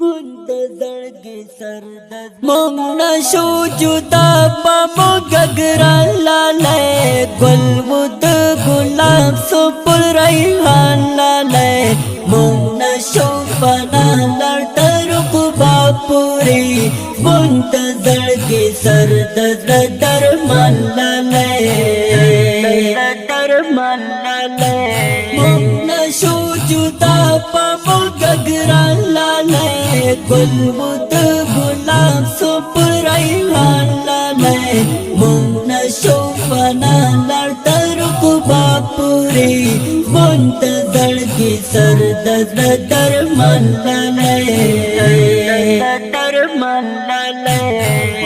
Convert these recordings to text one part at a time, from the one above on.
منتظر کی سردد مونشو جدا پا گگران لالے گل ود گلاب سپل ریحان لالے مونشو پنا لڑتر قبا پوری منتظر کی سردد درمان لالے درمان لالے مونشو جدا پا گگران لالے گل ود گلاب سپل ریحان لالے مونشو پنا لڑتر قبا پوری منتظر کی سردد درمان لالے درمان لالے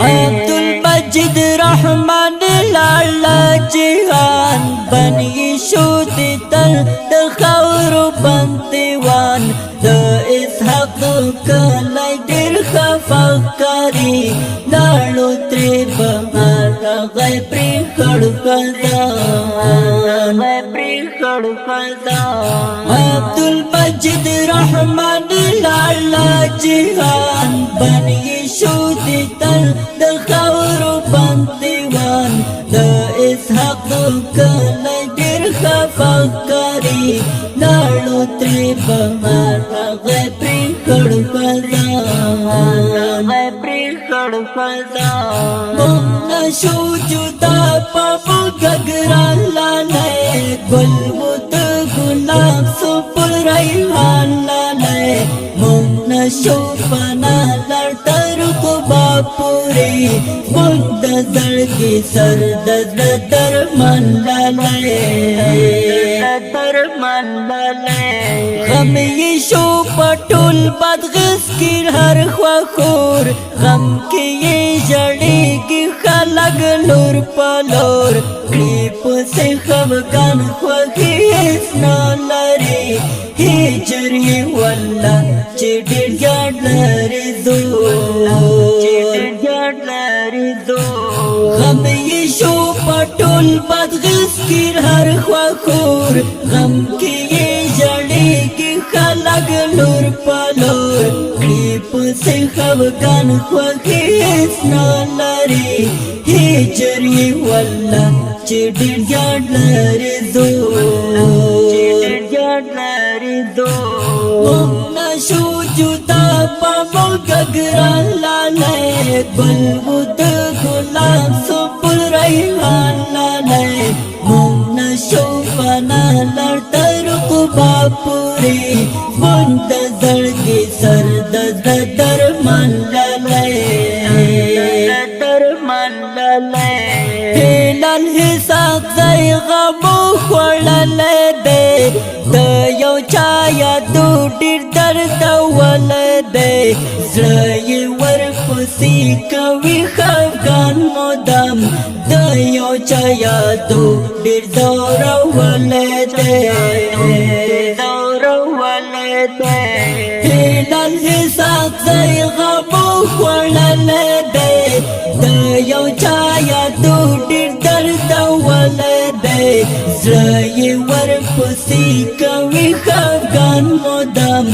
عبدالمجید رحمان لالا جہان بنی شوتی تل دخور بنتوان دا اسحاق کلائی دیر خفاکاری لالو تری بمارا غی پری خڑ خزان غی پری خڑ خزان عبدالمجید رحمان لالا جہان بنی شوتی تل دخور بنتوان دا اسحاق کلائی دیر خفاکاری لالو تری بمارا غی پری خڑ خزان غی پری خڑ خزان مونشو جدا پا گگران لالے گل ود گلاب سپل ریحان لالے مونشو پنا لڑتر قبا پوری منتظر کی سردد درمان لالے درمان لالے غم یشو پٹول بدغس کی ہر خواخور غم کی یہ جڑی کی خلق لور پلور کلیپ سے خفگان خواخی اسنا لری ہجری واللہ چیڈر جاڈ لری دو چیڈر جاڈ لری دو غم یشو پٹول بدغس کی ہر خواخور غم کی یہ جڑی کی خلق لور پلور کلیپ سے خفگان خواخی اسنا لری ہجری واللہ چیڈر جاڈ لری دو چیڈر جاڈ لری دو مونشو جدا پا گگران لالے گل ود گلاب سپل ریحان لالے مونشو پنا لڑتر قبا پوری منتظر کی سردد درمان لالے درمان لالے ہلال حساب زی غمو خوڑلے دے دا یو چایا دو دیر درد ولدے زرائی ورپسی کوی خفگان مدام دا یو چایا دو دیر دور ولدے دور ولدے ہلال حساب زی غمو خوڑلے دے دا یو چایا دو دیر درد ولدے زرائی ورپسی کوی خفگان مدام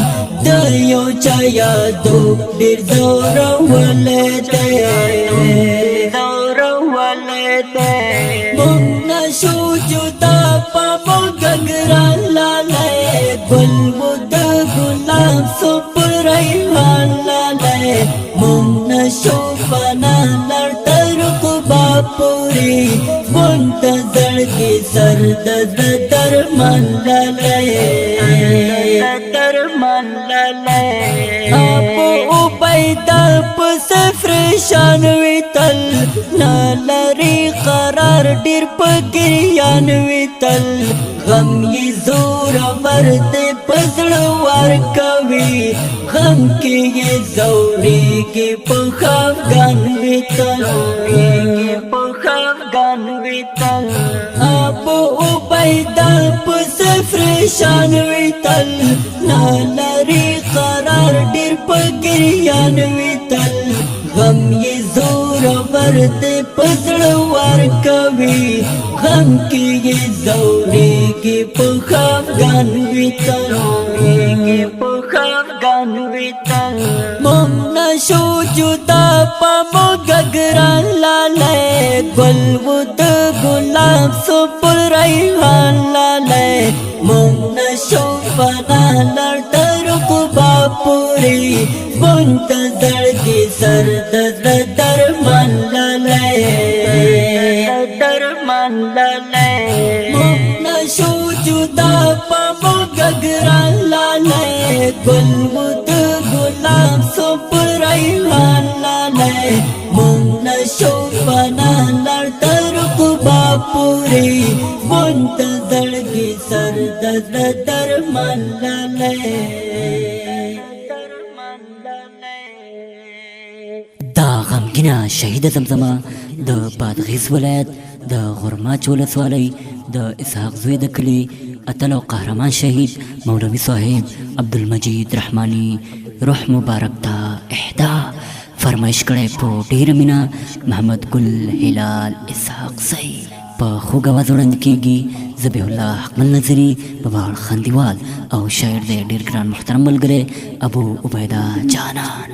دا یو چایا دو دیر دور ولدے دور ولدے مونشو جدا پا گگران لالے گل ود گلاب سپل ریحان لالے مونشو پنا لڑتر قبا پوری منتظر کی سردد درمان لالے درمان لالے ابو عبیدہ پس فرشانوی تل نالری قرار دیر پگریان وی تل غم یہ زور ورد پزڑوار کوی غم کی یہ زوری کی پخافگان وی تل پخافگان وی تل ابو عبیدہ پس فرشانوی تل نالری قرار دیر پگریان وی تل غم یہ زور خبر دې پزړه ورکوي غم کې یې ځورېږي په خفګان وي تل په خفګان وي تل موږ نشو جدا په موږ ګران لالی ګل و د ګلاب سپل ریحان لالی موږ نشو فنا لړ تر قبا پورې منتظر دی سر د درمان لالی درمان لالی موږ نشو جدا په موږ ګران لالی ګل و د ګلاب سپل ریحان لالی موږ نشو فنا لړ تر قبا پورې منتظر دی سر د درمان لالی دا غمګینه شهیده زمزمه د بادغیس ولایت د غرماچ ولسوالۍ د اسحاق زوی د کلي اتل او قهرمان شهید مولوي صاحب عبدالمجید رحماني روح مبارک ته اهدا فرمایش کړی په ډېره مینه محمد ګل هلال اسحاق صاحب په خوږ اواز وړاندې کېږي ذبیح الله حقمل نظري په باړ خندیوال او شاعر دی ډېر ګران محترم ملګری ابو عبیده جانان